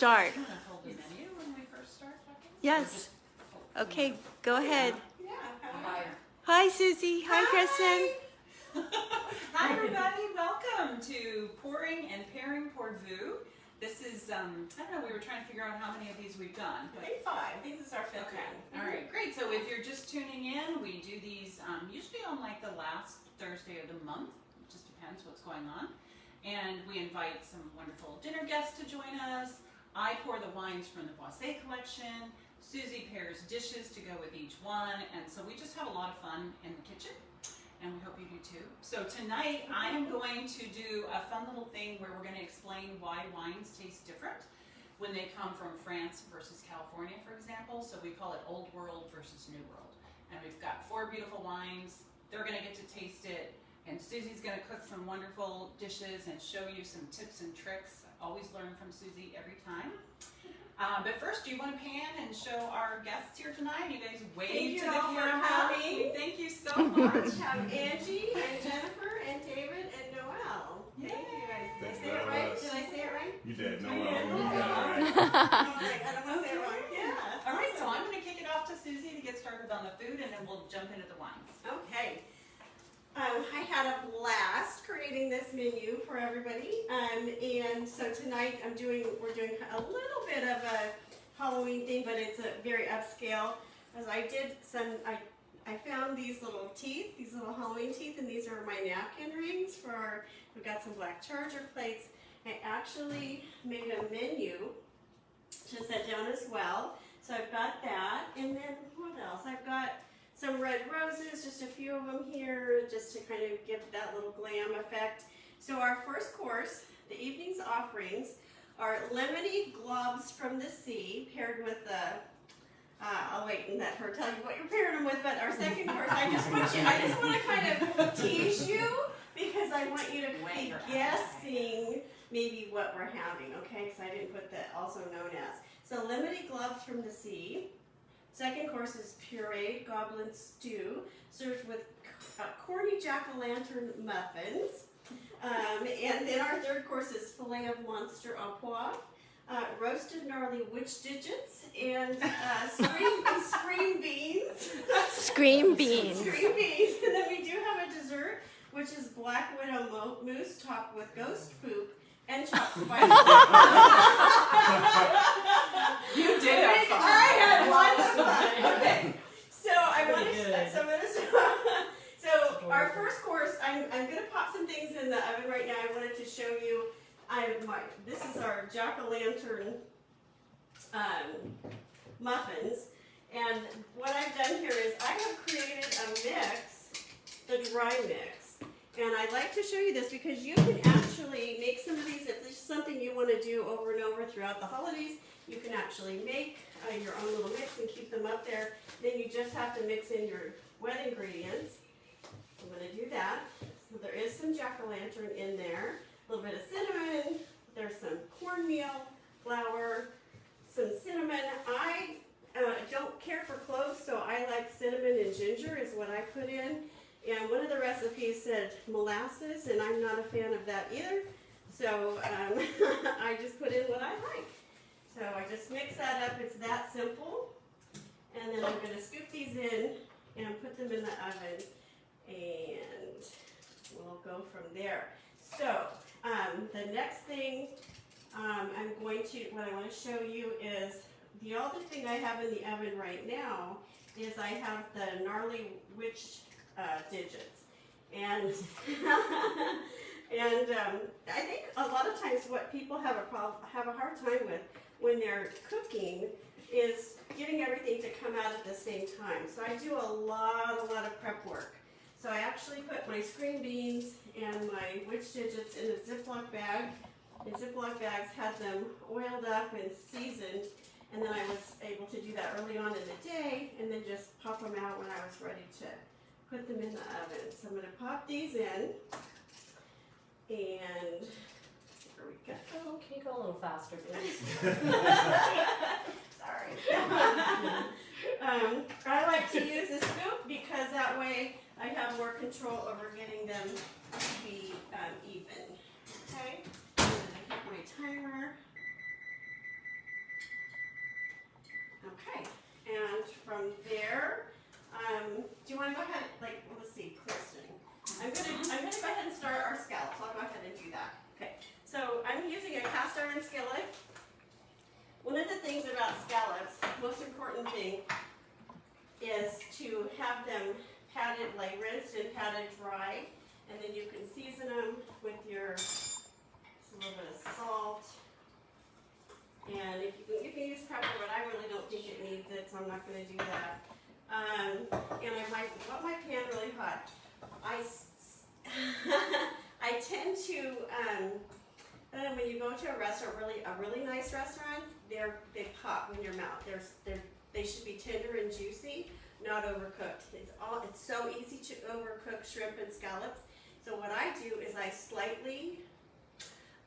start. I'm gonna hold the menu when we first start talking. Yes. Okay, go ahead. Yeah. Hi, Susie. Hi, Kristen. Hi everybody, welcome to Pouring and Pairing pour Vous. This is, I don't know, we were trying to figure out how many of these we've done. I think 5. I think this is our 5th Okay, one. all right, great. So if you're just tuning in, we do these usually on like the last Thursday of the month. It just depends what's going on. And we invite some wonderful dinner guests to join us. I pour the wines from the Vous collection. Susie pairs dishes to go with each one. And so we just have a lot of fun in the kitchen. And we hope you do too. So tonight I am going to do a fun little thing where we're going to explain why wines taste different when they come from France versus California, for example. So we call it Old World versus New World. And we've got 4 beautiful wines. They're going to get to taste it. And Susie's going to cook some wonderful dishes and show you some tips and tricks. I always learn from Susie every time. But first, do you want to pan and show our guests here tonight? You guys wave to the camera. Thank you so much. We have Angie and Jennifer and David and Noelle. Yay. Thank you guys. Did I Thanks say it for right? us. Did I say it right? You did. No, You well, did. you got it right. I don't want to say it wrong. Yeah. All right, so I'm going to kick it off to Susie to get started on the food, and then we'll jump into the wines. Okay. I had a blast creating this menu for everybody, and so tonight we're doing a little bit of a Halloween thing, but it's a very upscale. As I did I found these little teeth, these little Halloween teeth, and these are my napkin rings for we've got some black charger plates. I actually made a menu to set down as well, so I've got that, and then what else? I've got some red roses, just a few of them here, just to kind of give that little glam effect. So our first course, the evening's offerings, are lemony globs from the sea, paired with I'll wait and let her tell you what you're pairing them with, but our second course, I just want to kind of tease you, because I want you to be guessing maybe what we're having, okay? So I didn't put that also known as. So lemony globs from the sea. Second course is pureed goblin stew, served with corny jack-o'-lantern muffins. And then our third course is filet of monster au poivre, roasted gnarly witch digits, and scream beans. Scream beans. Scream beans. And then we do have a dessert, which is black widow mousse topped with ghost poop and chopped spices. You did have fun. I had lots of fun. Okay. So our first course, I'm going to pop some things in the oven right now. I wanted to show you. This is our jack-o'-lantern muffins, and what I've done here is I have created a mix, the dry mix, and I'd like to show you this because you can actually make some of these if this is something you want to do over and over throughout the holidays. You can actually make your own little mix and keep them up there. Then you just have to mix in your wet ingredients. I'm going to do that. So there is some jack-o'-lantern in there, a little bit of cinnamon, there's some cornmeal flour, some cinnamon. I don't care for cloves, so I like cinnamon and ginger is what I put in. And one of the recipes said molasses, and I'm not a fan of that either. So I just put in what I like. So I just mix that up. It's that simple. And then I'm going to scoop these in and put them in the oven. And we'll go from there. So the next thing what I want to show you is the other thing I have in the oven right now is I have the gnarly witch digits. And I think a lot of times what people have a hard time with when they're cooking is getting everything to come out at the same time. So I do a lot of prep work. So I actually put my screen beans and my witch digits in a Ziploc bag. The Ziploc bags had them oiled up and seasoned, and then I was able to do that early on in the day and then just pop them out when I was ready to put them in the oven. So I'm going to pop these in, and here we go. Oh, can you go a little faster, please? Sorry. I like to use a scoop because that way I have more control over getting them to be even. Okay? I'm going to hit my timer. from there, do you want to go ahead, let's see, Kristen. I'm gonna go ahead and start our scallops. I'll go ahead and do that. Okay, so I'm using a cast iron skillet. One of the things about scallops, most important thing, is to have them patted, like rinsed and patted dry, and then you can season them with your a little bit of salt. And if you can use pepper, but I really don't think it needs it, so I'm not going to do that. And I might want my pan really hot. I tend to, when you go to a restaurant, a really nice restaurant, they pop in your mouth. They should be tender and juicy, not overcooked. It's so easy to overcook shrimp and scallops. So what I do is I slightly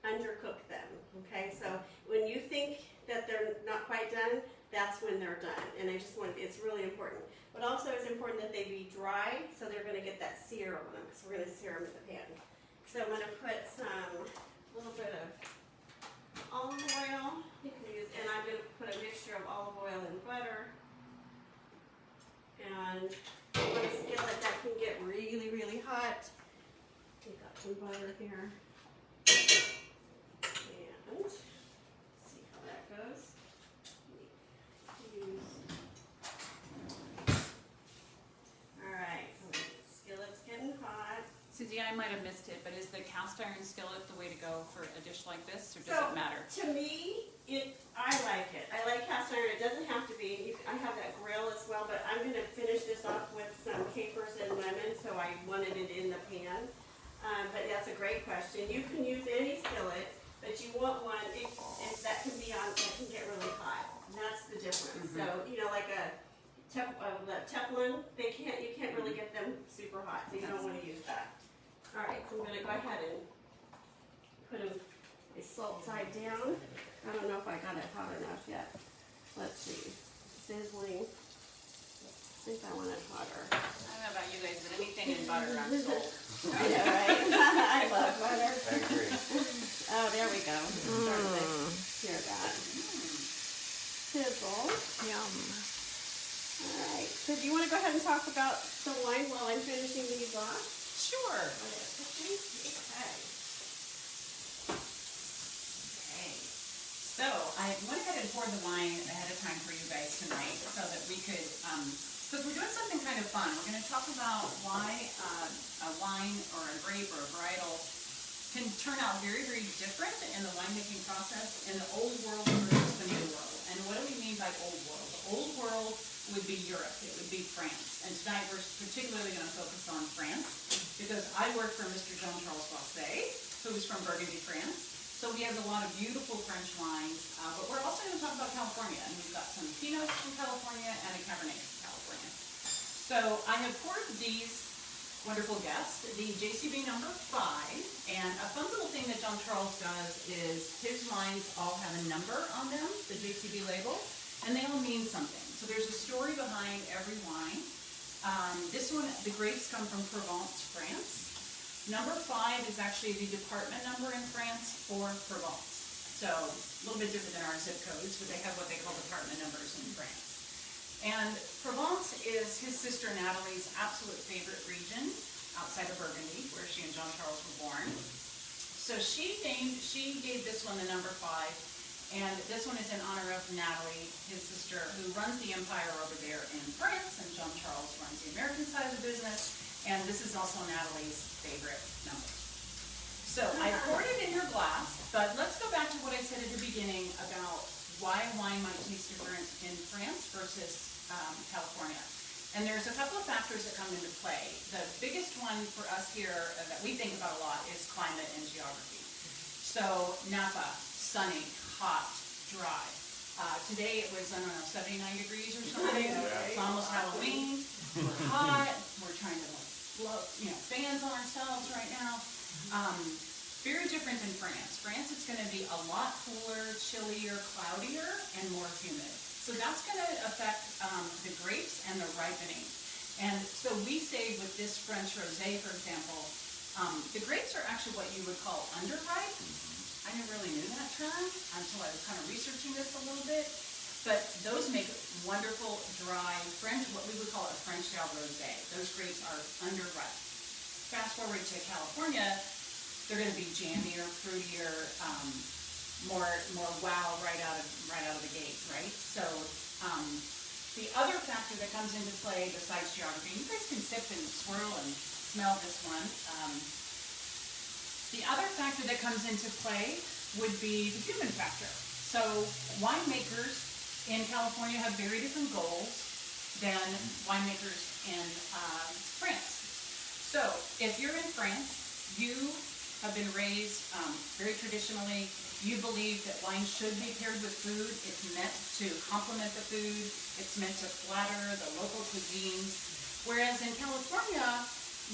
undercook them. Okay, so when you think that they're not quite done, that's when they're done. And it's really important. But also it's important that they be dry, so they're going to get that sear on them, because we're going to sear them in the pan. So I'm going to put a little bit of olive oil. You can use, and I'm going to put a mixture of olive oil and butter. And on a skillet that can get really, really hot. We've got some butter here. And see how that goes. Alright, so the skillet's getting hot. Susie, I might have missed it, but is the cast iron skillet the way to go for a dish like this, or does it matter? To me, I like it. I like cast iron. It doesn't have to be. I have that grill as well, but I'm going to finish this off with some capers and lemon, so I wanted it in the pan. But that's a great question. You can use any skillet, but you want one that can get really hot. And that's the difference. So, like a Teflon, you can't really get them super hot, so you don't want to use that. All right, so I'm going to go ahead and put them salt side down. I don't know if I got it hot enough yet. Let's see. Sizzling. I think I want it hotter. I don't know about you guys, but anything in butter, I'm sold. I know, right? I love butter. I agree. Oh, there we go. Start to hear that. Sizzle. Yum. All right. So do you want to go ahead and talk about the wine while I'm finishing these off? Sure. Okay. So I went ahead and poured the wine ahead of time for you guys tonight so that we could, because we're doing something kind of fun. We're going to talk about why a wine or a grape or a varietal can turn out very, very different in the winemaking process in the old world versus the new world. And what do we mean by old world? The old world would be Europe. It would be France. And tonight we're particularly going to focus on France because I work for Mr. Jean-Charles Boisset, who's from Burgundy, France. So we have a lot of beautiful French wines, but we're also going to talk about California, and we've got some Pinots from California and a Cabernet from California. So I have poured these wonderful guests, the JCB number 5, and a fun little thing that John Charles does is his wines all have a number on them, the JCB label, and they all mean something. So there's a story behind every wine. This one, the grapes come from Provence, France. Number 5 is actually the department number in France for Provence. So a little bit different than our zip codes, but they have what they call department numbers in France. And Provence is his sister Natalie's absolute favorite region outside of Burgundy, where she and John Charles were born. So she gave this one the number 5, and this one is in honor of Natalie, his sister, who runs the empire over there in France, and John Charles runs the American side of the business. And this is also Natalie's favorite number. So I poured it in her glass, but let's go back to what I said at the beginning about why wine might taste different in France versus California. And there's a couple of factors that come into play. The biggest one for us here that we think about a lot is climate and geography. So Napa, sunny, hot, dry. Today it was, 79 degrees or something. It's almost Halloween. We're hot. We're trying to blow, fans on ourselves right now. Very different in France. France, it's going to be a lot cooler, chillier, cloudier, and more humid. So that's going to affect the grapes and the ripening. And so we say with this French rosé, for example, the grapes are actually what you would call underripe. I never really knew that term until I was kind of researching this a little bit. But those make wonderful dry French, what we would call a French style rosé. Those grapes are underripe. Fast forward to California, they're going to be jammier, fruitier, more wow right out of the gate, right? So the other factor that comes into play besides geography, you guys can sip and swirl and smell this one. The other factor that comes into play would be the human factor. So winemakers in California have very different goals than winemakers in France. So if you're in France, you have been raised very traditionally. You believe that wine should be paired with food. It's meant to complement the food. It's meant to flatter the local cuisines. Whereas in California,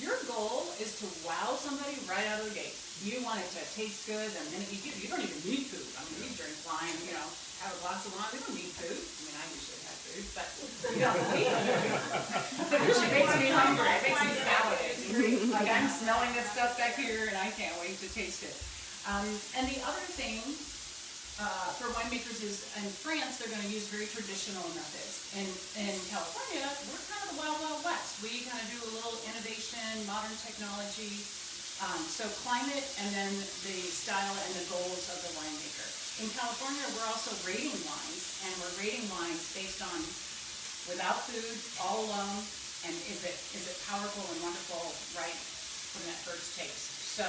your goal is to wow somebody right out of the gate. You want it to taste good the minute you don't even need food. I mean, we drink wine, you know, have a glass of wine. We don't need food. I mean, I usually have food, but you don't need food. It usually makes me hungry. It makes me salivating. Like I'm smelling this stuff back here, and I can't wait to taste it. And the other thing for winemakers is in France, they're going to use very traditional methods. In California, we're kind of the wild, wild west. We kind of do a little innovation, modern technology. So climate and then the style and the goals of the winemaker. In California, we're also rating wines, and we're rating wines based on without food, all alone, and is it powerful and wonderful right from that first taste. So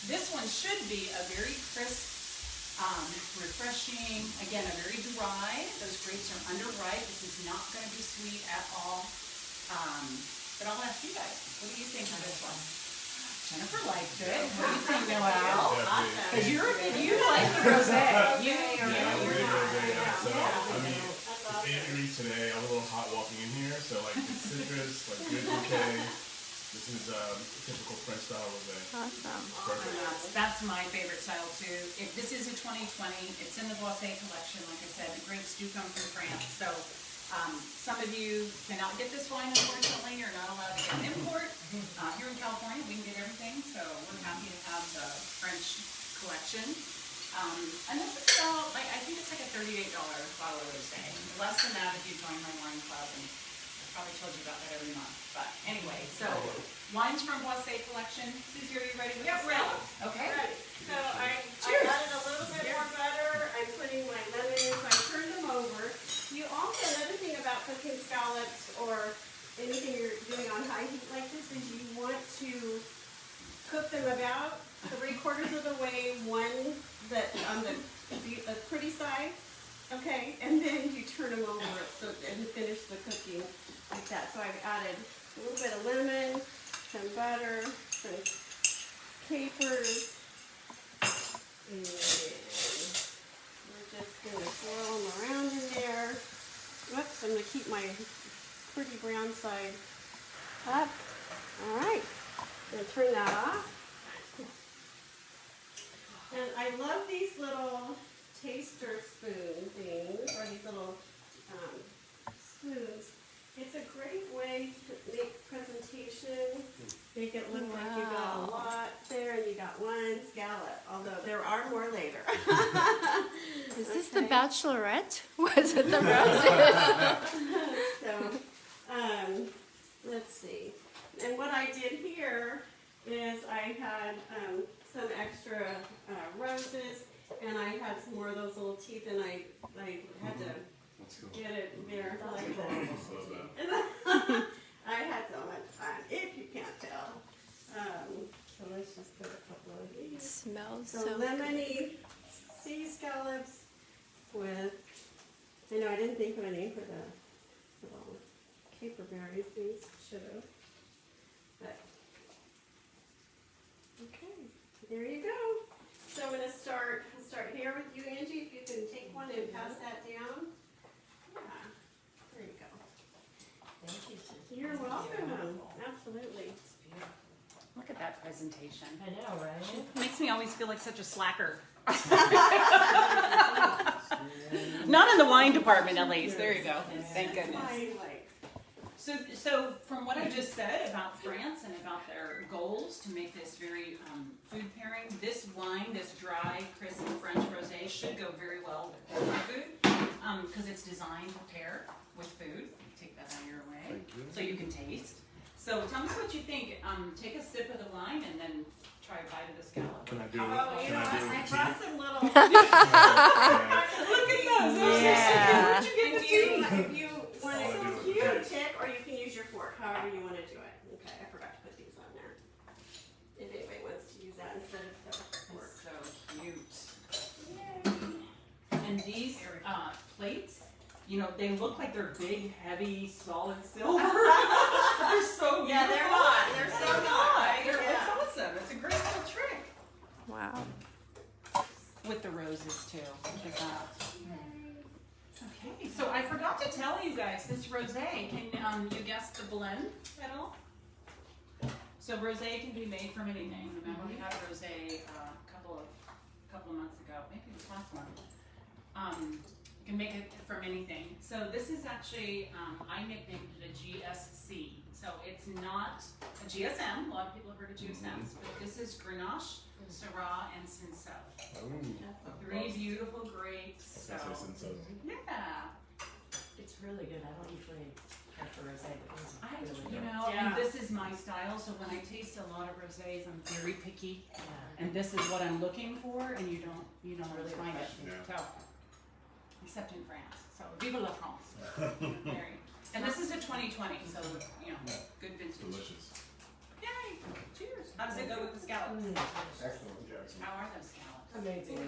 this one should be a very crisp, refreshing, again, a very dry. Those grapes are underripe. This is not going to be sweet at all. But I'll ask you guys, what do you think of this one? Jennifer liked it. What do you think, Noelle? Because you like the rosé. I'm a big rosé guy, so I mean, it's 8 degrees today. I'm a little hot walking in here, so like it's citrus, like good bouquet. This is typical French style rosé. Awesome. Perfect. That's my favorite style too. This is a 2020. It's in the Vous collection. Like I said, the grapes do come from France. So some of you cannot get this wine, unfortunately. You're not allowed to get an import. Here in California, we can get everything. So we're happy to have the French collection. And this is about, I think it's like a $38 bottle of rosé. Less than that if you join my wine club. And I probably told you about that every month. But anyway, so wines from Vous collection. Susie, are you ready? Yep, ready. Okay. Ready. So I Cheers. added a little bit more butter. I'm putting my lemon in, so I turned them over. You also, another thing about cooking scallops or anything you're doing on high heat like this is you want to cook them about 3/4 of the way, one that on the pretty side, okay, and then you turn them over so and finish the cooking like that. So I've added a little bit of lemon, some butter, some capers, and we're just going to swirl them around in there. Whoops, I'm going to keep my pretty brown side up. All right, I'm going to turn that off. And I love these little taster spoon things, or these little spoons. It's a great way to make presentation, make it look like you got a lot there and you got one scallop, although there are more later. Is this the Bachelorette? Was it the roses? So, let's see. And what I did here is I had some extra roses, and I had some more of those little teeth, and I had to get it there like that. I had so much fun, if you can't tell. So let's just put a couple of these. Smells So so lemony sea scallops with, I know I didn't think of a name for the little caper berries things, should have. But, okay, there you go. So I'm going to start here with you, Angie, if you can take one and pass that down. Yeah, there you go. Thank you, Susie. You're welcome, absolutely. Look at that presentation. I know, right? It makes me always feel like such a slacker. Not in the wine department, at least. There you go. Thank goodness. So from what I just said about France and about their goals to make this very food pairing, this wine, this dry, crisp French rosé should go very well with food. because it's designed to pair with food. Take that out of your way. Thank you. So you can taste. So tell me what you think. Take a sip of the wine and then try a bite of the scallop. Can I do? Oh, you Can know I what? do I tea? brought some little. Look at those. Those are so cute. Where'd you get the tea? If you want All I do to is use a taste. tick, or you can use your fork, however you want to do it. Okay, I forgot to put these on there. If anybody wants to use that instead of the fork. So cute. Yay. And these plates, you know, they look like they're big, heavy, solid silver. They're so beautiful. Yeah, they're not. They're so not. Right? It's Yeah. awesome. It's a great little trick. Wow. With the roses too. Look at that. Okay, so I forgot to tell you guys this rosé. Can you guess the blend at all? So rosé can be made from anything. Remember we had a rosé a couple of months ago, maybe this last month. You can make it from anything. So this is actually I nicknamed it a GSC. So it's not a GSM. A lot of people have heard of GSMs, but this is Grenache, Syrah, and Cinsault. Three beautiful grapes. So That's nice and so. yeah. It's really good. I don't usually have the rosé, but this is I, really you good. know, Yeah. and this is my style, so when I taste a lot of rosés, I'm very picky, Yeah. and this is what I'm looking for, and you don't really Really find it. Yeah. So, except in France. So, vive la France. Very. And this is a 2020, so you know, good vintage. Delicious. Yay! Cheers. How does it go with the scallops? Excellent. Yeah, excellent. How are those scallops? Amazing.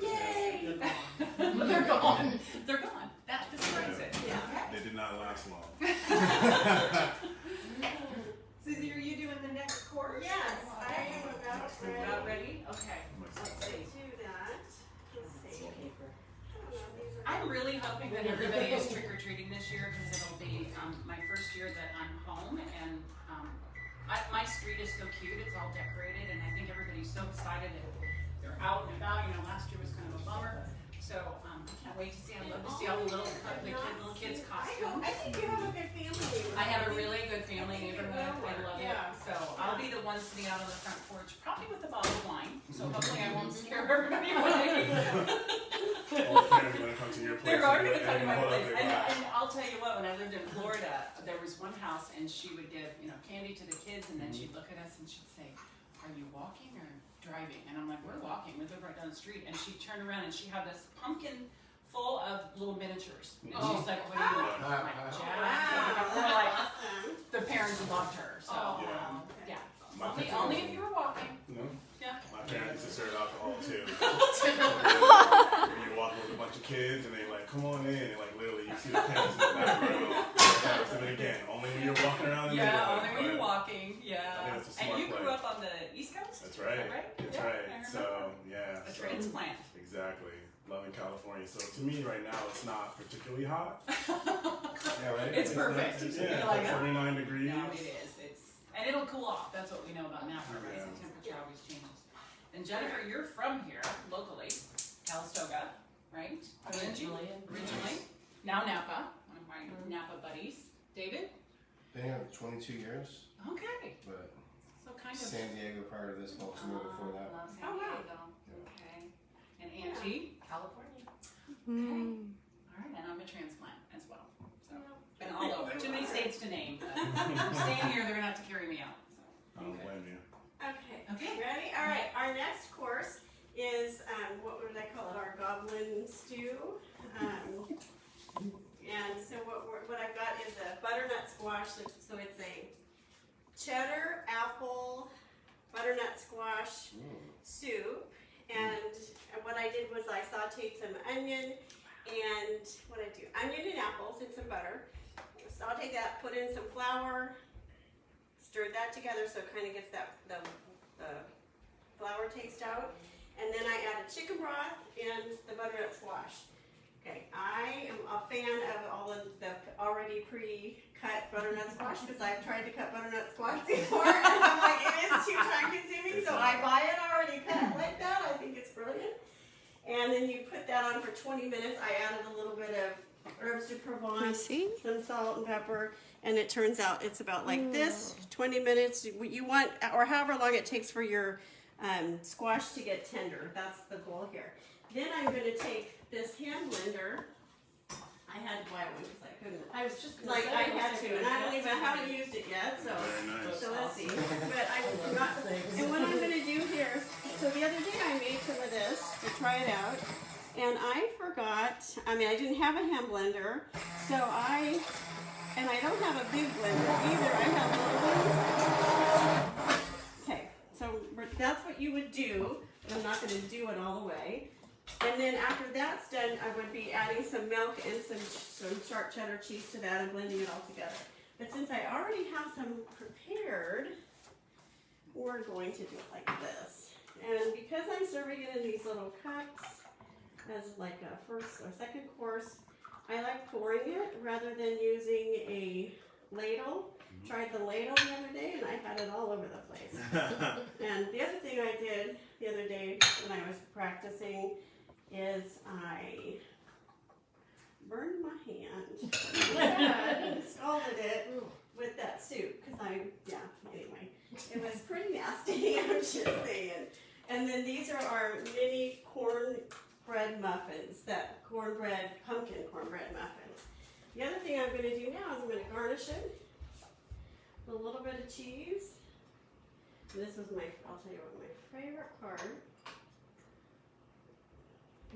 Okay, Yay! They're gone. They're gone. That describes it. Yeah. They did not last long. Susie, are you doing the next course? Yes, I am about ready. About ready? Okay. Let's see. Do that. Let's see. Paper. I don't know, these are- I'm really hoping that everybody is trick-or-treating this year because it'll be my first year that I'm home, and my street is so cute. It's all decorated, and I think everybody's so excited that they're out and about. You know, last year was kind of a bummer, so I can't wait to see. I love to see all the little kids' costumes. I think you have a good family. I have a really good family neighborhood. I love it. Yeah. So I'll be the one sitting out on the front porch, probably with a bottle of wine. So hopefully I won't scare everybody away. All the parents gonna come to your place. They're all and gonna be come to my hold up place. their And glass. I'll tell you what, when I lived in Florida, there was one house and she would give, you know, candy to the kids, and then she'd look at us and she'd say, "Are you walking or driving?" And I'm like, "We're walking. We live right down the street." And she'd turn around and she had this pumpkin full of little miniatures. And she's like, "What are you doing?" I'm like, Wow. "Jack." We're like, Awesome. the parents loved her. So Oh, yeah. My Only if you were walking. No? Yeah. My parents used to serve alcohol too. When you're walking with a bunch of kids and they like, come on in, and like literally you see the parents in the back row. And again, only when you're walking around the Yeah, neighborhood, only when you're but walking. Yeah. I think that's a And smart you grew play. up on the East Coast? That's right. Is that right? That's Yeah, right. I remember. So yeah. A so- transplant. Exactly. Loving California. So to me right now it's not particularly hot. Yeah, right? It's perfect. It's, You yeah, like it's it? 49 degrees. No, it is. And it'll cool off. That's what we know about Napa, right? Yeah. The temperature always changes. And Jennifer, you're from here, locally, Calistoga, right? Originally. Now Napa, one of my Napa buddies. David? Been here 22 years, Okay. but So kind of. San Diego prior to this, Baltimore before that. Love San Oh, wow. Diego. Okay. And Angie? California. Mm. All right, and I'm a transplant as well. So, been all over. Too many states to name. But I'm staying here, they're gonna have to carry me out. I don't blame you. Okay. Okay. Ready? All right. Our next course is what would I call it? Our goblin stew. And so what I've got is a butternut squash. So it's a cheddar apple butternut squash soup. And what I did was I sauteed some onion and what I do? Onion and apples and some butter. Saute that. Put in some flour. Stir that together so it kind of gets that the flour taste out. And then I added chicken broth and the butternut squash. Okay, I am a fan of all of the already pre-cut butternut squash because I've tried to cut butternut squash before and I'm like, it is too time consuming, so I buy it already cut like that. I think it's brilliant. And then you put that on for 20 minutes. I added a little bit of herbs de Can I Provence, see? some salt and pepper, and it turns out it's about like this, 20 minutes. You want, or however long it takes for your squash to get tender. That's the goal here. Then I'm going to take this hand blender. I had to buy one because I couldn't. I was just gonna Like say, I had was to, like, and I don't that's even haven't used it yet. So Very nice. so let's see. But I forgot. And what I'm gonna do here. So the other day I made some of this to try it out, and I forgot. I mean, I didn't have a hand blender, so I don't have a big blender either. I have little ones. Okay, so that's what you would do. But I'm not gonna do it all the way. And then after that's done, I would be adding some milk and some sharp cheddar cheese to that and blending it all together. But since I already have some prepared, we're going to do it like this. And because I'm serving it in these little cups as like a first or second course, I like pouring it rather than using a ladle. Tried the ladle the other day and I had it all over the place. And the other thing I did the other day when I was practicing is I burned my hand and scalded it with that soup because anyway, it was pretty nasty, I'm just saying. And then these are our mini cornbread muffins, pumpkin cornbread muffins. The other thing I'm going to do now is I'm going to garnish it with a little bit of cheese. This is I'll tell you what my favorite part.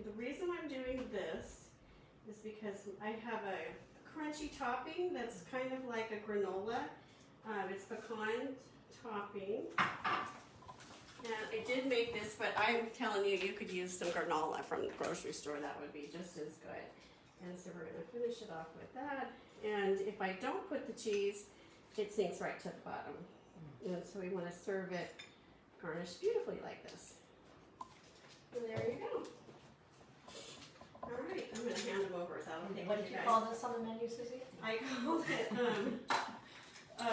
The reason I'm doing this is because I have a crunchy topping that's kind of like a granola. It's pecan topping. And I did make this, but I'm telling you, you could use some granola from the grocery store. That would be just as good. And so we're going to finish it off with that. And if I don't put the cheese, it sinks right to the bottom. And so we want to serve it garnished beautifully like this. And there you go. All right, I'm going to hand them over so I don't take What did you guys. call this on the menu, Susie? I called it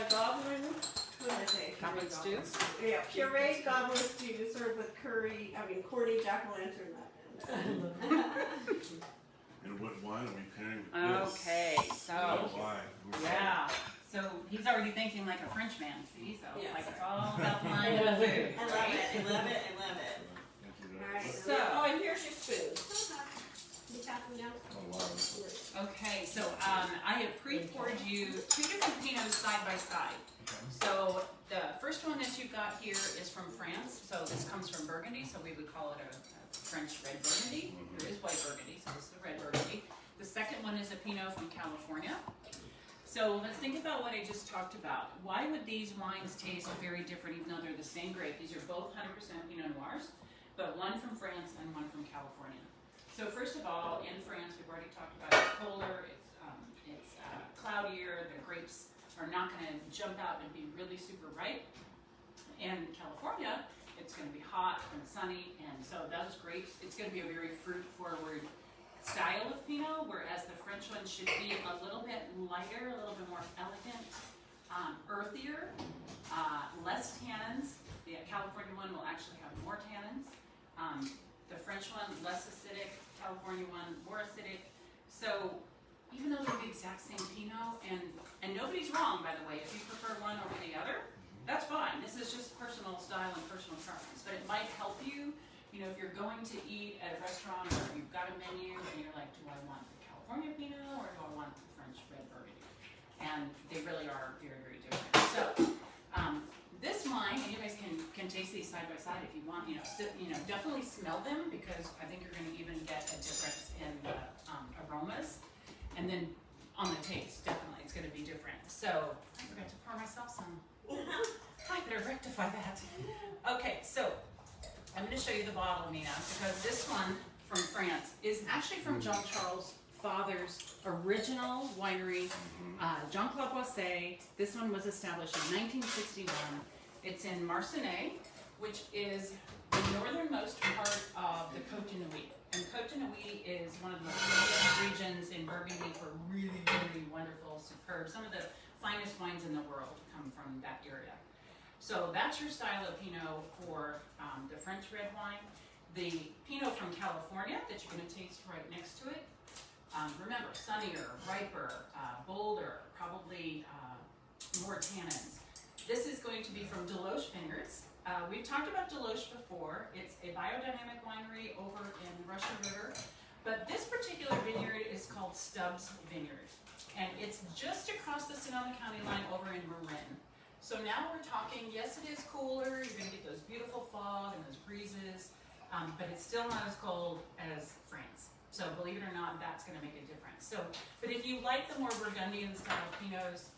goblin, what did I say? Goblin stew? Yeah, pureed goblin stew served with corny jack-o'-lantern muffins. And what wine are we pairing with this? Okay, so What wine? yeah. So he's already thinking like a French man, see? So Yeah, like sorry. it's all about wine and food. I love right? it, I love it, I love it. Thank you All very right, much. So- oh, and here's your spoon. You pass them down? Oh, wow. Okay, so I have pre-poured you two different Pinots side by side. So the first one that you got here is from France. So this comes from Burgundy, so we would call it a French red Burgundy. There is white Burgundy, so this is a red Burgundy. The second one is a Pinot from California. So let's think about what I just talked about. Why would these wines taste very different even though they're the same grape? These are both 100% Pinot Noirs, but one from France and one from California. So first of all, in France, we've already talked about it's colder, it's cloudier, the grapes are not going to jump out and be really super ripe. And California, it's going to be hot and sunny, and so those grapes, it's going to be a very fruit-forward style of Pinot, whereas the French one should be a little bit lighter, a little bit more elegant, earthier, less tannins. The California one will actually have more tannins. The French one, less acidic. California one, more acidic. So even though they're the exact same Pinot, and nobody's wrong, by the way, if you prefer one over the other, that's fine. This is just personal style and personal preference, but it might help you. You know, if you're going to eat at a restaurant or you've got a menu and you're like, do I want the California Pinot or do I want the French red Burgundy? And they really are very, very different. So this wine, and you guys can taste these side by side if you want. Definitely smell them because I think you're going to even get a difference in the aromas, and then on the taste, definitely it's going to be different. So I forgot to pour myself some. I better rectify that. Okay, so I'm going to show you the bottle, Nina, because this one from France is actually from Jean Charles' father's original winery, Jean-Claude Boisset. This one was established in 1961. It's in Marcenay, which is the northernmost part of the Côte de Nuit. And Côte de Nuit is one of the most famous regions in Burgundy for really, really wonderful, superb, some of the finest wines in the world come from that area. So that's your style of Pinot for the French red wine. The Pinot from California that you're going to taste right next to it. Remember, sunnier, riper, bolder, probably more tannins. This is going to be from Deloche Vineyards. We've talked about Deloche before. It's a biodynamic winery over in the Russian River. But this particular vineyard is called Stubbs Vineyard, and it's just across the Sonoma County line over in Marin. So now we're talking, yes, it is cooler, you're gonna get those beautiful fog and those breezes, but it's still not as cold as France. So believe it or not, that's gonna make a difference. So, but if you like the more Burgundian style Pinots,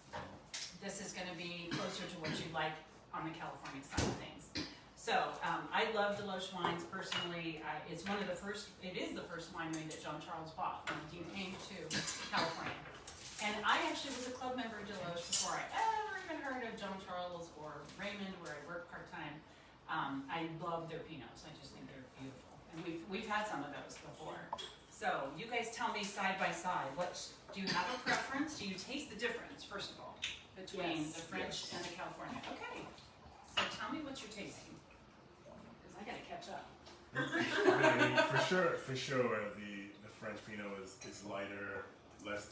this is gonna be closer to what you like on the California side of things. So, I love Deloche wines personally. It's one of the first, it is the first winery that John Charles bought when he came to California. And I actually was a club member at Deloche before I ever even heard of John Charles or Raymond, where I work part-time. I love their Pinots. I just think they're beautiful. And we've had some of those before. So, you guys tell me side by side, do you have a preference? Do you taste the difference, first of all, between the French and the California? Okay, so tell me what you're tasting. I gotta catch up. I mean, for sure, the French Pinot is lighter, less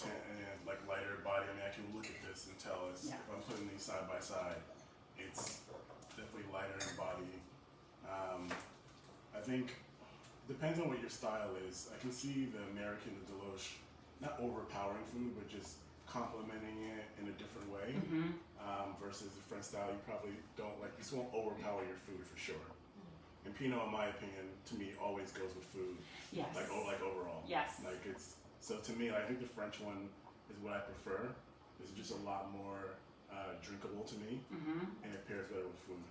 like lighter body. I mean, I can look at this and tell if I'm putting these side by side, it's definitely lighter in body. I think depends on what your style is. I can see the American, the Deloche, not overpowering food, but just complementing it in a different way. Versus the French style, you probably don't like. This won't overpower your food for sure. And Pinot, in my opinion, to me, always goes with food. Yes. Like overall. Yes. Like so to me, I think the French one is what I prefer. It's just a lot more drinkable to me, and it pairs better with food.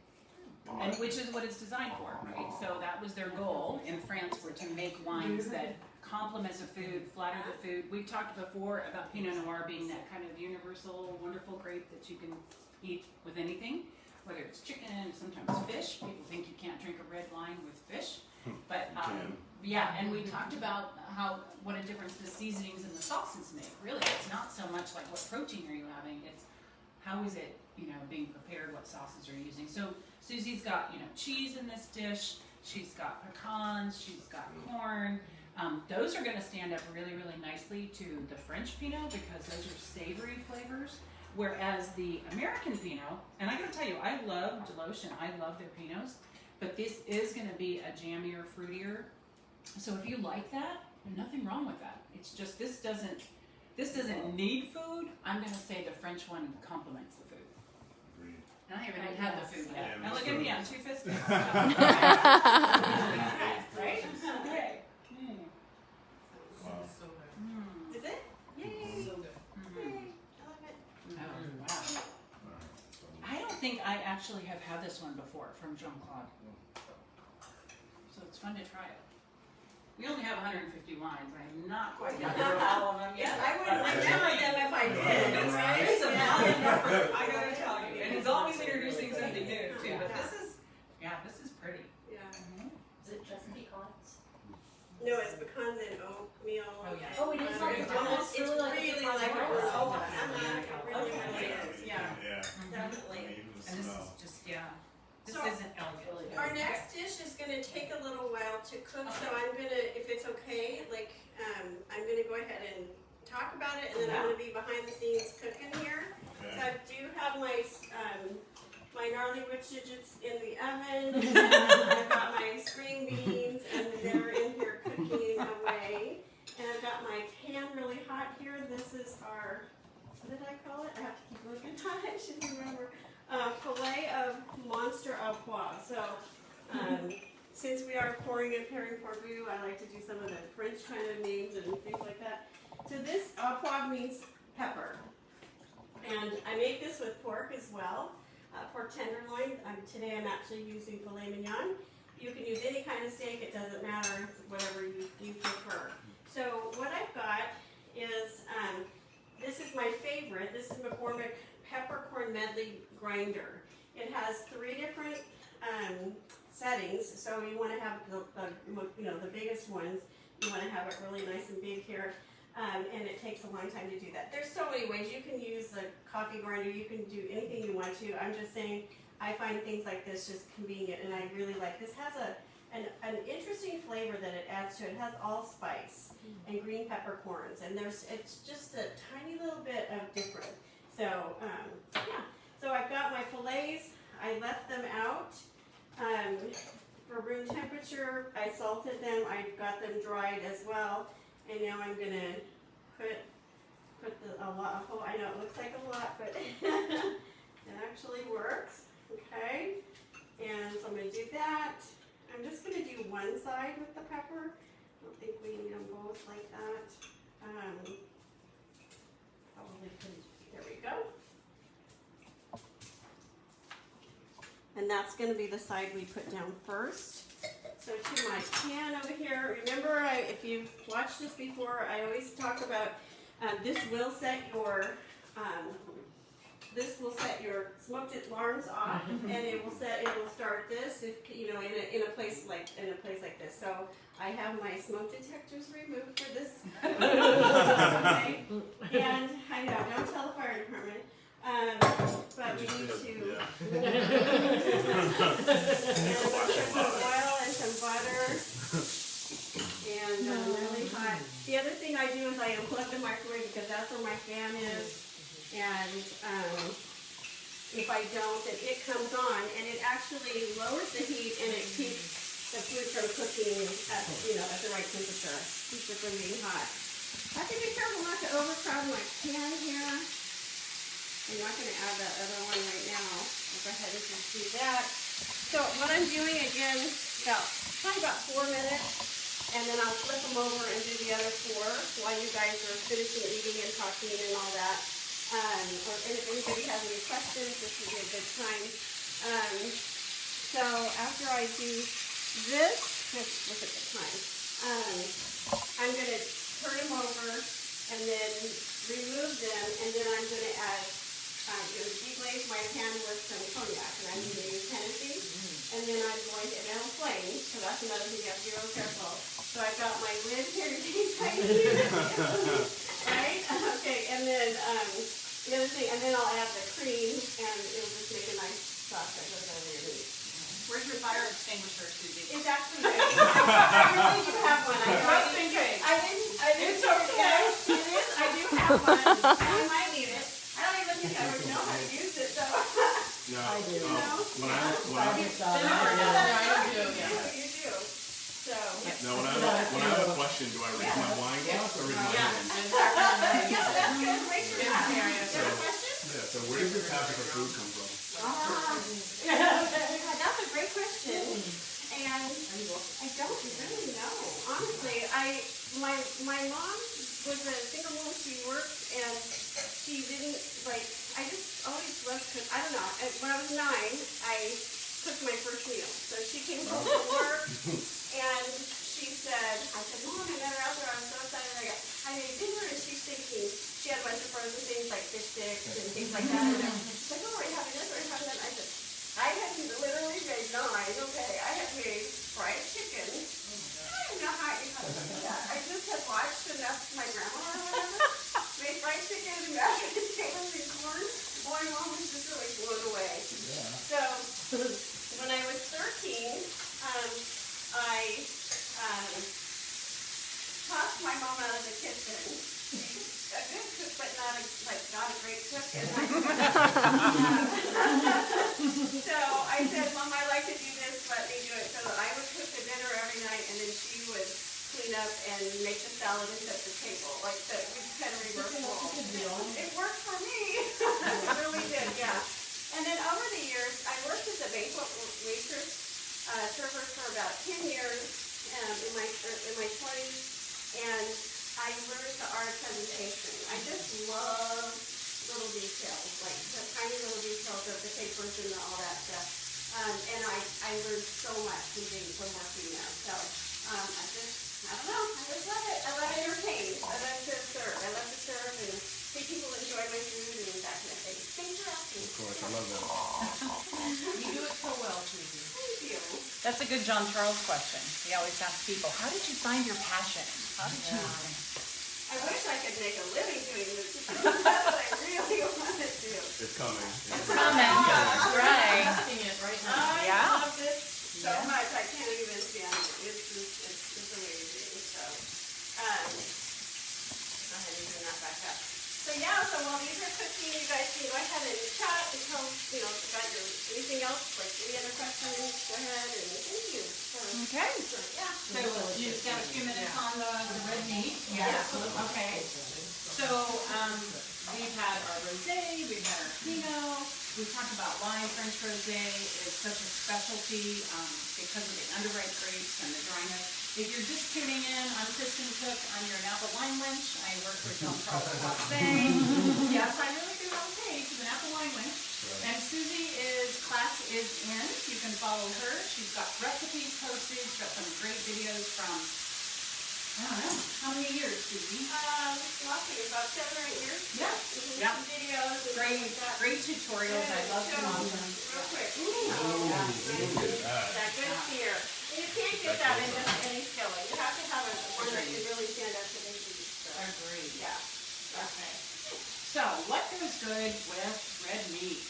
And which is what it's designed for, right? So that was their goal in France, were to make wines that complement the food, flatter the food. We've talked before about Pinot Noir being that kind of universal, wonderful grape that you can eat with anything. Whether it's chicken, sometimes fish. People think you can't drink a red wine with fish. But yeah, and we talked about what a difference the seasonings and the sauces make. Really, it's not so much like what protein are you having, it's how is it, being prepared, what sauces are you using. So Susie's got, cheese in this dish, she's got pecans, she's got corn. Those are gonna stand up really, really nicely to the French Pinot because those are savory flavors. Whereas the American Pinot, and I gotta tell you, I love Deloche and I love their Pinots, but this is gonna be a jammier, fruitier. So if you like that, nothing wrong with that. It's just this doesn't need food. I'm gonna say the French one complements the food. Agreed. And I haven't even had the food yet. Yeah, Now look me at too. me, I'm two-fisted. Right? Okay. Wow. Is it? Yay! So good. Yay! I love it. Oh, wow. I don't think I actually have had this one before from Jean-Claude. So it's fun to try it. We only have 150 wines. I'm not quite got through all of them yet. I wouldn't remember them if I did. It's right? a Yeah. valiant effort, I gotta tell you. And he's always introducing something new too. But this is pretty. Yeah. Is it just pecans? No, it's pecans and oatmeal. Oh, yeah. Oh, it is like It's a almost, pecan. it's Really like a really pecan like a pie. granola. Oh, It really, okay. really is. Yeah, Yeah. definitely. Even the And this smell. is just, this So- isn't elegant. Really good. Our next dish is gonna take a little while to cook, so I'm gonna, if it's okay, I'm gonna go ahead and talk about it, and then I'm gonna be behind the scenes cooking here. So Okay. I do have my gnarly wood digits in the oven, and I've got my string beans, and they're in here cooking away. And I've got my pan really hot here. This is our, what did I call it? I have to keep looking at it, I should remember. Filet of Monster au Poivre. So, since we are pouring and pairing pour Vous, I like to do some of the French kind of names and things like that. So this au poivre means pepper. And I make this with pork as well, pork tenderloin. Today I'm actually using filet mignon. You can use any kind of steak, it doesn't matter, it's whatever you prefer. So what I've got is, this is my favorite, this is McCormick Peppercorn Medley Grinder. It has 3 different settings, so you want to have the biggest ones. You want to have it really nice and big here, and it takes a long time to do that. There's so many ways. You can use the coffee grinder, you can do anything you want to. I'm just saying, I find things like this just convenient, and I really like this. Has an interesting flavor that it adds to it. It has allspice and green peppercorns, and it's just a tiny little bit of different. So yeah. So I've got my fillets. I left them out for room temperature. I salted them, I've got them dried as well. And now I'm gonna put a lot, oh, I know it looks like a lot, but it actually works, okay? And so I'm gonna do that. I'm just gonna do one side with the pepper. I don't think we need them both like that. Probably could, there we go. And that's gonna be the side we put down first. So to my pan over here, remember if you've watched this before, I always talk about this will set your smoked alarms off, and it will start this if you know in a place like this. So I have my smoke detectors removed for this. Okay, and I know, don't tell the fire department. But we need to and some oil and some butter and really hot. The other thing I do is I unplug the microwave because that's where my fan is. And if I don't, then it comes on and it actually lowers the heat and it keeps the food from cooking at the right temperature. Keeps it from being hot. I have to be careful not to overcrowd my pan here. I'm not going to add that other one right now. I'll go ahead and just do that. So what I'm doing again, probably about 4 minutes, and then I'll flip them over and do the other 4 while you guys are finishing eating and talking and all that. And if anybody has any questions, this would be a good time. So after I do this, let's look at the time. I'm going to turn them over and then remove them, and then I'm going to add. Deglaze my pan with some cognac, and I'm going to use Hennessy, and then I'm going to, and it'll flame, so that's another thing you have to be real careful. So I've got my lid here right here, right? Okay, and then the other thing, and then I'll add the cream, and it'll just make a nice sauce that goes over your meat. Where's your fire extinguisher, Susie? It's actually ready. I really do have one. Just in case. I didn't. It's okay. It is. I do have one. I might need it. I don't even think I would know how to use it, so. No, I do. when I You do. So. no, when I have a question, do I raise my wine glass or raise my hand? Yeah, that's good. Raise your hand. You have a question? Yeah. So where does your passion for food come from? That's a great question. And I don't really know. Honestly, my mom was a single woman. She worked and she didn't I just always loved cook. I don't know. When I was 9, I cooked my first meal. So she came home from work and she said, I said, Mom, I met her out there. I'm so excited. I made dinner and she's thinking, she had a bunch of frozen things like fish sticks and things like that. And she's like, oh, are you having this? Are you having that? I said, I had literally made 9. Okay, I had made fried chicken. I don't know how you have to do that. I just had watched enough my grandma or whatever. Made fried chicken and mashed potatoes and corn. Boy, Mom was just really blown away. Yeah. So when I was 13, I tossed my mom out of the kitchen. A good cook, but not a great cook. So I said, Mom, I like to do this. Let me do it. So I would cook the dinner every night, and then she would clean up and make the salad and set the table. We kind of reverse role. It worked for me. It really did, yeah. And then over the years, I worked as a banquet waitress, server for about 10 years in my 20s, and I learned the art of presentation. I just love little details, like the tiny little details of the papers and all that stuff. And I learned so much from working there. So I don't know, I just love it. I love to entertain. I love to serve. I love to serve and see people enjoy my food and that kind of thing. Thanks for asking. Of course, I love that. You do it so well, Susie. Thank you. That's a good John Charles question. We always ask people, how did you find your passion? How did you? I wish I could make a living doing this. That's what I really want to do. It's coming. It's coming. Right. I love this so much. I can't even stand it. It's amazing. So, go ahead and turn that back up. So while these are cooking, you guys can go ahead and chat and tell, if you got anything else, like any other questions, go ahead and thank you. Okay. Yeah. So you've got a few minutes on the red meat. Yes. Okay. So we've had our rosé, we've had our Pinot. We talked about why French rosé is such a specialty because of the underripe grapes and the dryness. If you're just tuning in, I'm Kristen Cook. I'm your Napa wine wench. I work for Jean-Charles Poisson. Yes, I really do have a page, the Napa wine wench. And Susie class is in. You can follow her. She's got recipes posted. She's got some great videos from, I don't know, how many years, Susie? Lucky, about 7 or 8 years. Yeah. Yeah. Videos. And Great tutorials. I love to watch them. Real quick. That Good sear. And you can't get that in just any skillet. You have to have one that can really stand up to the heat. So. Agreed. Yeah. Okay. So, what goes good with red meat?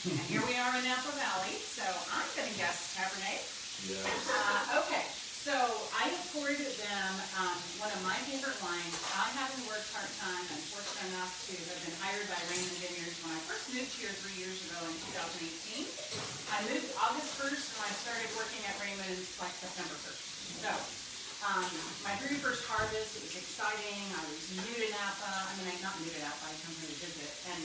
And here we are in Napa Valley, so I'm going to guess Cabernet. Yeah. Okay, so I have poured them one of my favorite wines. I haven't worked part-time. I'm fortunate enough to have been hired by Raymond Vineyards when I first moved here 3 years ago in 2018. I moved August 1st and I started working at Raymond's like September 1st. So, my very first harvest, it was exciting. I was new to Napa. I mean, I'm not new to Napa, I come here to visit. And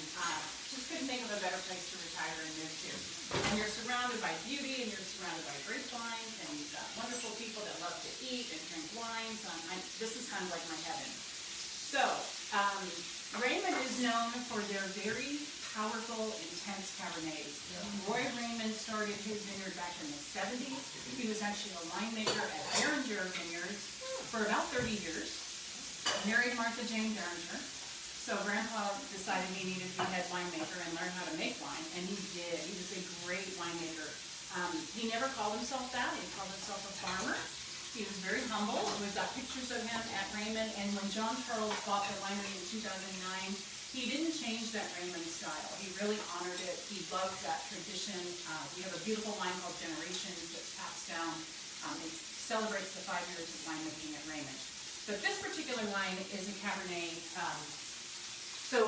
just couldn't think of a better place to retire and move to. And you're surrounded by beauty, and you're surrounded by grapevines, and you've got wonderful people that love to eat and drink wines. This is kind of like my heaven. So, Raymond is known for their very powerful, intense Cabernets. Roy Raymond started his vineyard back in the 70s. He was actually a winemaker at Beringer Vineyards for about 30 years. Married Martha Jane Beringer. So Grandpa decided he needed to be head winemaker and learn how to make wine, and he did. He was a great winemaker. He never called himself that. He called himself a farmer. He was very humble. We've got pictures of him at Raymond, and when John Charles bought the winery in 2009, he didn't change that Raymond style. He really honored it. He loved that tradition. We have a beautiful wine called Generations that's passed down. It celebrates the 5 years of winemaking at Raymond. But this particular wine is a Cabernet. So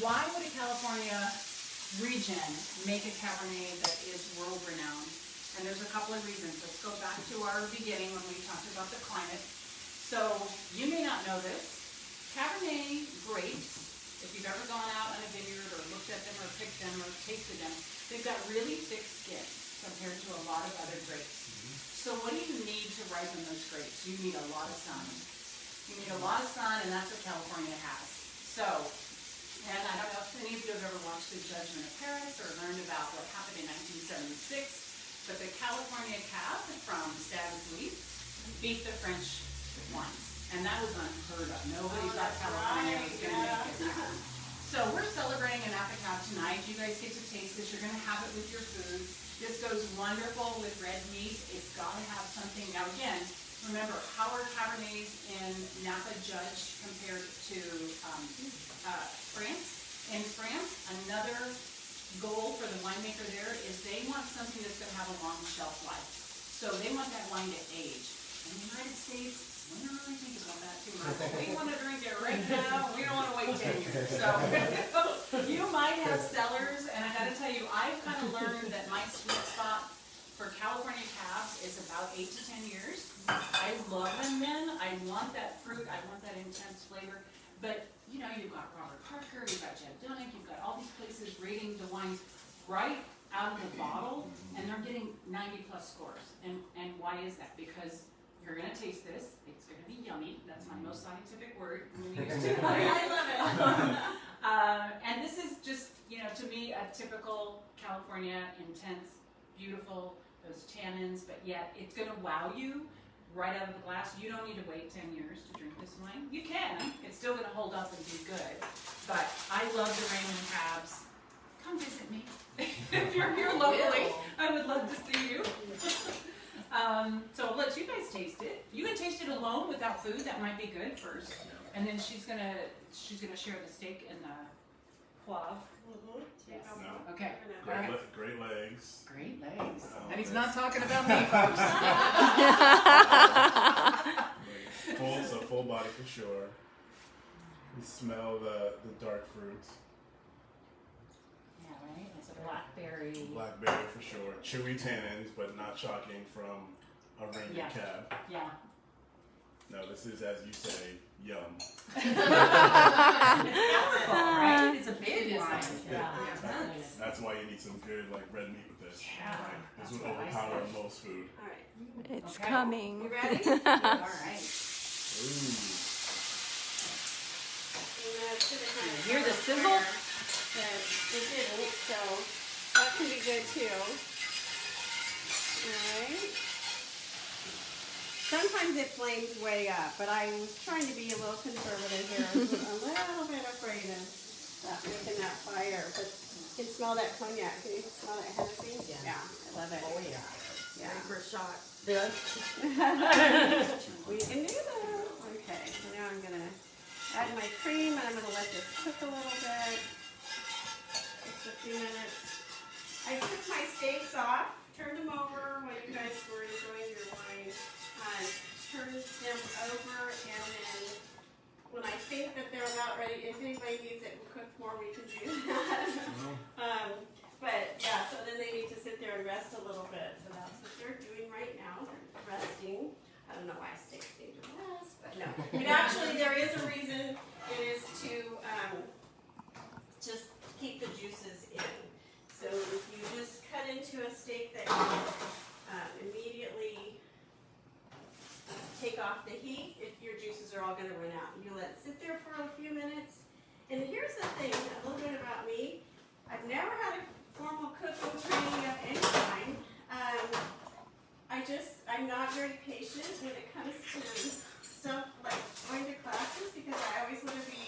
why would a California region make a Cabernet that is world-renowned? And there's a couple of reasons. Let's go back to our beginning when we talked about the climate. So you may not know this. Cabernet grapes, if you've ever gone out on a vineyard or looked at them or picked them or tasted them, they've got really thick skins compared to a lot of other grapes. So what do you need to ripen those grapes? You need a lot of sun. You need a lot of sun, and that's what California has. So, and I don't know if any of you have ever watched The Judgment of Paris or learned about what happened in 1976, but the California cab from Stade Louis beat the French wines. And that was unheard of. Nobody thought California was going to make it happen. So we're celebrating a Napa Cab tonight. You guys get to taste this. You're going to have it with your food. This goes wonderful with red meat. It's got to have something. Now again, remember, how are Cabernets in Napa judged compared to France? In France, another goal for the winemaker there is they want something that's going to have a long shelf life. So they want that wine to age. In the United States, we don't really think about that too much. We want to drink it right now. We don't want to wait 10 years. So you might have cellars, and I got to tell you, I've kind of learned that my sweet spot for California cabs is about 8 to 10 years. I love them then. I want that fruit. I want that intense flavor. But you know, you've got Robert Parker, you've got Jeb Dunnick, you've got all these places rating the wines right out of the bottle, and they're getting 90+ scores. And why is that? Because you're going to taste this. It's going to be yummy. That's my most scientific word. I love it. And this is just, you know, to me, a typical California, intense, beautiful, those tannins, but yet it's going to wow you right out of the glass. You don't need to wait 10 years to drink this wine. You can. It's still going to hold up and be good. But I love the Raymond cabs. Come visit me. If you're here locally, I would love to see you. So I'll let you guys taste it. You can taste it alone without food. That might be good first. And then she's gonna share the steak and the poivre. Yes. No. Okay. Great, All right. great legs. Great legs. Oh, And he's okay. not talking about me, folks. Full body for sure. You smell the dark fruits. Yeah, right? It's a blackberry. Blackberry for sure. Chewy tannins, but not shocking from a reindeer Yeah. cab. Yeah. No, this is, as you say, yum. It's powerful, right? It's a big wine. Yeah. That's why you need some good like red meat with this. Yeah, Like, this that's would what I overpower say. most food. All right. It's Okay. coming. You ready? All right. Ooh. And should have kind of Hear the covered sizzle? where it didn't, so that can be good too. Alright. Sometimes it flames way up, but I was trying to be a little conservative here. I was a little bit afraid of making that fire, but you can smell that cognac. Can you smell that Hennessy? Yeah. I love it. Oh, yeah. Yeah. First shot. We can do that. Okay, so now I'm gonna add my cream and I'm gonna let this cook a little bit. Just a few minutes. I took my steaks off, turned them over while you guys were enjoying your wine. Turned them over, and then when I think that they're about ready, if anybody needs it cooked more, we can do that. But yeah, so then they need to sit there and rest a little bit. So that's what they're doing right now. They're resting. I don't know why steaks need to rest, but no. But actually, there is a reason. It is to just keep the juices in. So if you just cut into a steak that you immediately take off the heat, your juices are all going to run out. You let it sit there for a few minutes. And here's the thing, a little bit about me. I've never had a formal cooking training of any kind. I'm not very patient when it comes to stuff like going to classes because I always want to be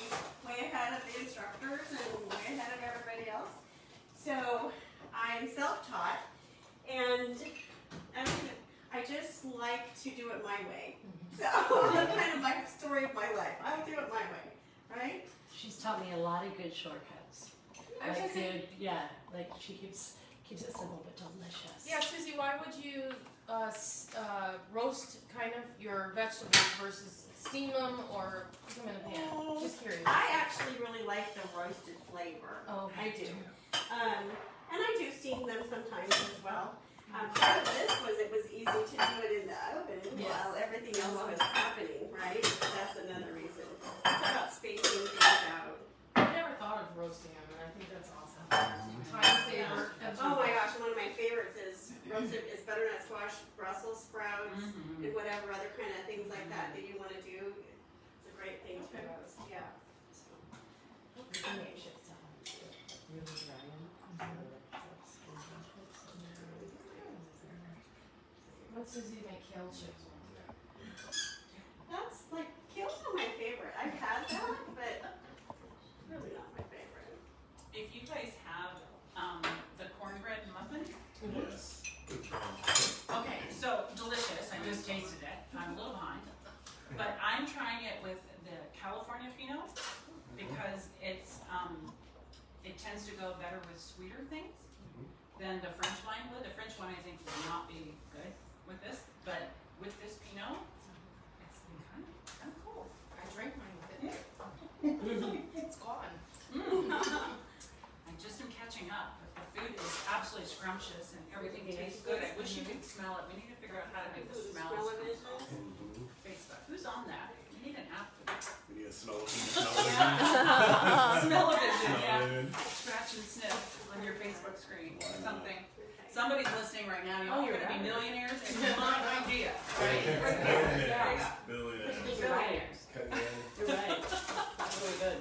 way ahead of the instructors and way ahead of everybody else. So I'm self-taught, and I just like to do it my way. So that's kind of my story of my life. I would do it my way, right? She's taught me a lot of good shortcuts. I was gonna Like say, good, yeah, like she keeps it simple but delicious. Yeah, Susie, why would you roast kind of your vegetables versus steam them or cook them in a pan? Just curious. I actually really like the roasted flavor. Oh, I do. And I do steam them sometimes as well. Part of this was it was easy to do it in the oven while everything else was happening, right? That's another reason. It's about spacing things out. I never thought of roasting them, and I think that's awesome. Time saver. Oh my gosh, one of my favorites is roasted is butternut squash, Brussels sprouts, and whatever other kind of things like that you want to do. It's a great thing to roast. Yeah. What Susie make kale chips? That's like kale's not my favorite. I've had that, but really not my favorite. If you guys have the cornbread muffin, Yes. okay, so delicious. I just tasted it. I'm a little behind, but I'm trying it with the California Pinot because it's it tends to go better with sweeter things than the French wine would. The French wine I think would not be good with this, but with this Pinot, it's been kind of cool. I drank mine with it. It's gone. I just am catching up. The food is absolutely scrumptious and everything tastes good. I wish you could smell it. We need to figure out how to make the smells Smell-o-vision. Facebook. Who's on that? We need an app for that. We need a smell-o-vision. Smell-o-vision, yeah. Smell-o-vision. Scratch and sniff on your Facebook screen. Why not? Something. Somebody's listening right now. Y'all are going to be millionaires. It's my idea. Billionaires. Billionaires. Billionaires. Cut me in. You're right. That's really good.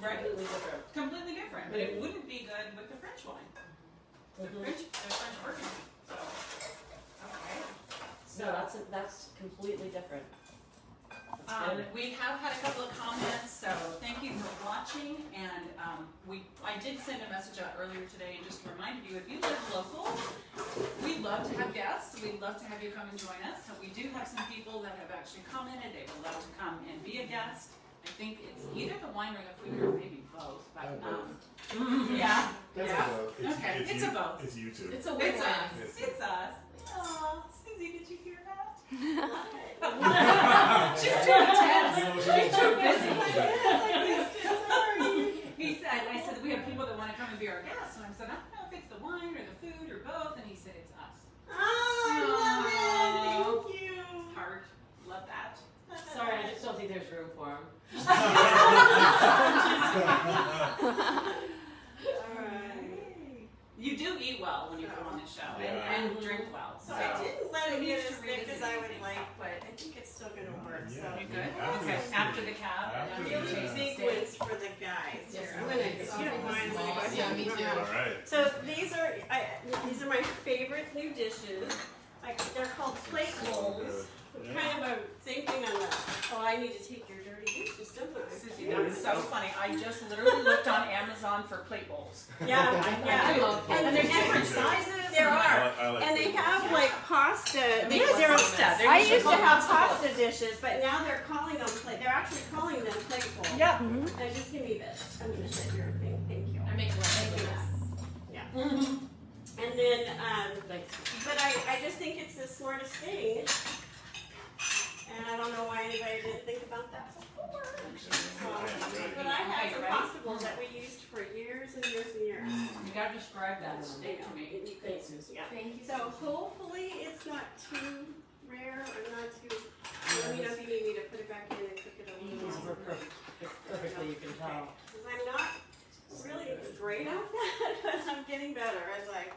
Right. Completely different. Completely different, but it wouldn't be good with the French wine. The French version. So, okay. No, that's completely different. That's good. We have had a couple of comments, so thank you for watching. And I did send a message out earlier today, and just to remind you, if you live local, we'd love to have guests. We'd love to have you come and join us. So we do have some people that have actually commented. They would love to come and be a guest. I think it's either the wine or the food, or maybe both. But yeah, That's yeah. a vote. Okay, it's a both. It's you two. It's a It's win-win. us. It's us. Aw, Susie, did you hear that? She's too intense. She's too busy. He said, I said, we have people that want to come and be our guests. And I said, I don't know if it's the wine or the food or both. And he said, it's us. Oh, I love it. dessert. So You good? After Okay, the after steak. the cab. After really the cab. big ones for the guys here. I'm gonna, if you don't mind, I'm gonna go ahead Yeah, and me go too. around. All right. So these are my favorite new dishes. They're called plate bowls. Kind of a same thing on the. Oh, I need to take your dirty dishes, don't I? Susie, that's so funny. I just literally looked on Amazon for plate bowls. Yeah, I love And there's different sizes. There are. I like And they those. have like pasta. They These have are- pasta. They're I usually used to called have pasta pasta dishes, but now they're calling them plate. They're actually calling them plate bowls. Yep. And just give me this. I'm gonna set your thing. Thank you. I make one Thank of you. those. Yeah. And then, but I just think it's the smartest thing. And I don't know why anybody didn't think about that before. But I had some pasta bowls that we used for years and years and years. You gotta describe that steak to me. Yeah. Thank you. So hopefully it's not too rare or not too. Let me know if you need me to put it back in and cook it a little These more. were perfectly, you can tell. Because I'm not really great at that, but I'm getting better as I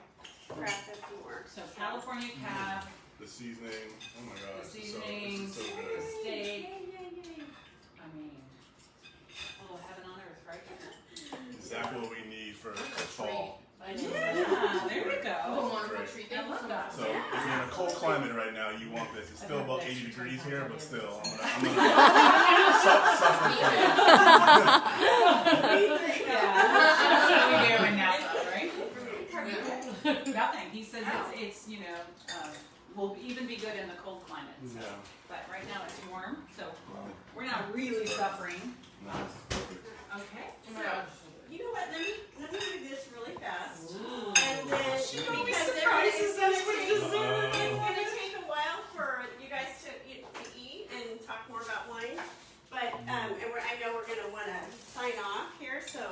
practice more. So California cab, The seasoning. Oh my god. the this is so- seasoning, this is so the good. steak. Yay, yay, yay. I mean, a little heaven on earth, right? Exactly what we need for fall. I know. Yeah, there we What a go. wonderful treat. Thank you so much. So if you're in a cold climate right now, you want this. It's still about 80 degrees here, but still, I'm gonna suffer from it. Yeah, that's what we do in Napa, right? Nothing. He says it's will even be good in the cold climates. Yeah. But right now it's warm, so we're not really suffering. No, it's perfect. Okay. Oh my gosh. You know what? Let me do this really fast. Ooh. And then She always because surprises us with it's dessert. gonna take a while for you guys to eat and talk more about wine. But and I know we're gonna wanna sign off here, so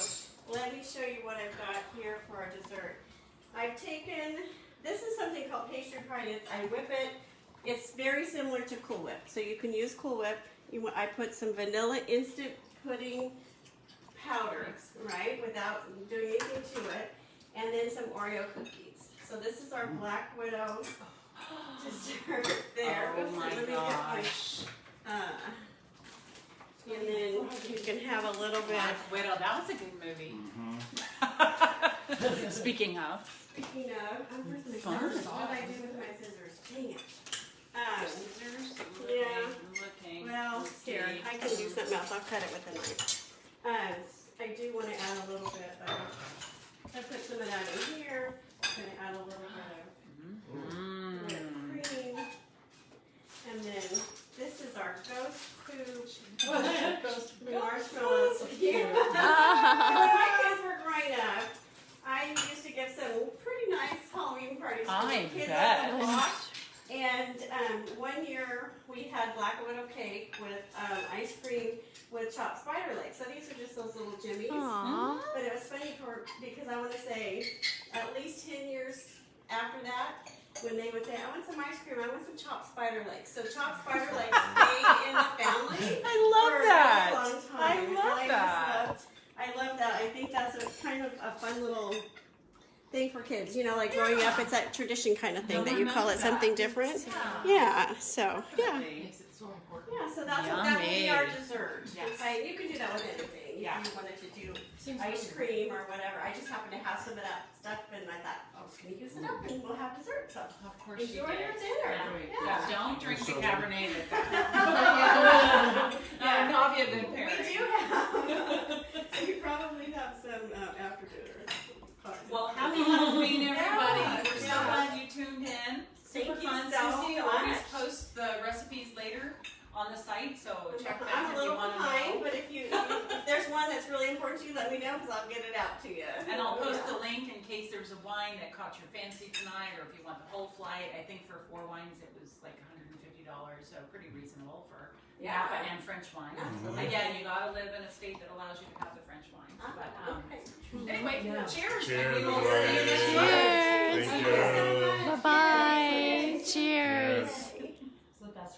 let me show you what I've got here for our dessert. I've taken, this is something called pastry pie. I whip it. It's very similar to Cool Whip, so you can use Cool Whip. I put some vanilla instant pudding powder, right, without doing anything to it, and then some Oreo cookies. So this is our Black Widow dessert there. Oh Oops, my let me get gosh. and then you can have a little bit. Black Widow, that was a good movie. Speaking of. Speaking of, where's my Fun. scissors? What did I do with my scissors? Dang it. Scissors. Yeah. Looking. Well, Let's here, see. I can do something else. I'll cut it with a knife. I do want to add a little bit of, I put some of that in here. I'm going to add a little bit of whipped cream. And then this is our ghost food marshmallows. Yeah. So when my kids were growing up, I used to give some pretty nice Halloween parties for I the kids bet. on the block. And one year we had Black Widow cake with ice cream with chopped spider legs. So these are just those little jimmies. Aww. But it was funny because I want to say at least 10 years after that, when they would say, I want some ice cream, I want some chopped spider legs. So chopped spider legs stayed in the family I love for that. a really long I time. love And that. I love that. I think that's a kind of a fun little thing for kids. You know, like growing up, it's that tradition kind of thing that you call it something different. Yeah, so, yeah. Makes it so important. Yeah, so that would be our Yummy. dessert. Yes. Okay, you can do that with anything. Yeah. If you wanted to do Seems ice really cream or whatever. I just happen to have some of that stuff, and I thought, I was going to use it up, and we'll have dessert. So Of course you enjoy did. your dinner. Yeah, don't drink the So- Cabernet with that. Yeah. Not be a good We parent. do have. We probably have some after dinner. Well, happy Halloween, everybody. Yeah. We're so Yeah. glad you tuned in. Thank Super you fun. so Susie much. always posts the recipes later on the site, so check back I'm a if you little want to behind, know. but if there's one that's really important to you, let me know because I'll get it out to you. And I'll post the link in case there's a wine that caught your fancy tonight, or if you want the whole flight. I think for 4 wines it was like $150, so pretty reasonable for Napa and French wine. Absolutely. Again, you gotta live in a state that allows you to have the French wines. But Okay. anyway, Yeah. cheers. Cheers, And we will see you next everybody. month. Cheers. Thank you. Bye-bye. Cheers. Cheers.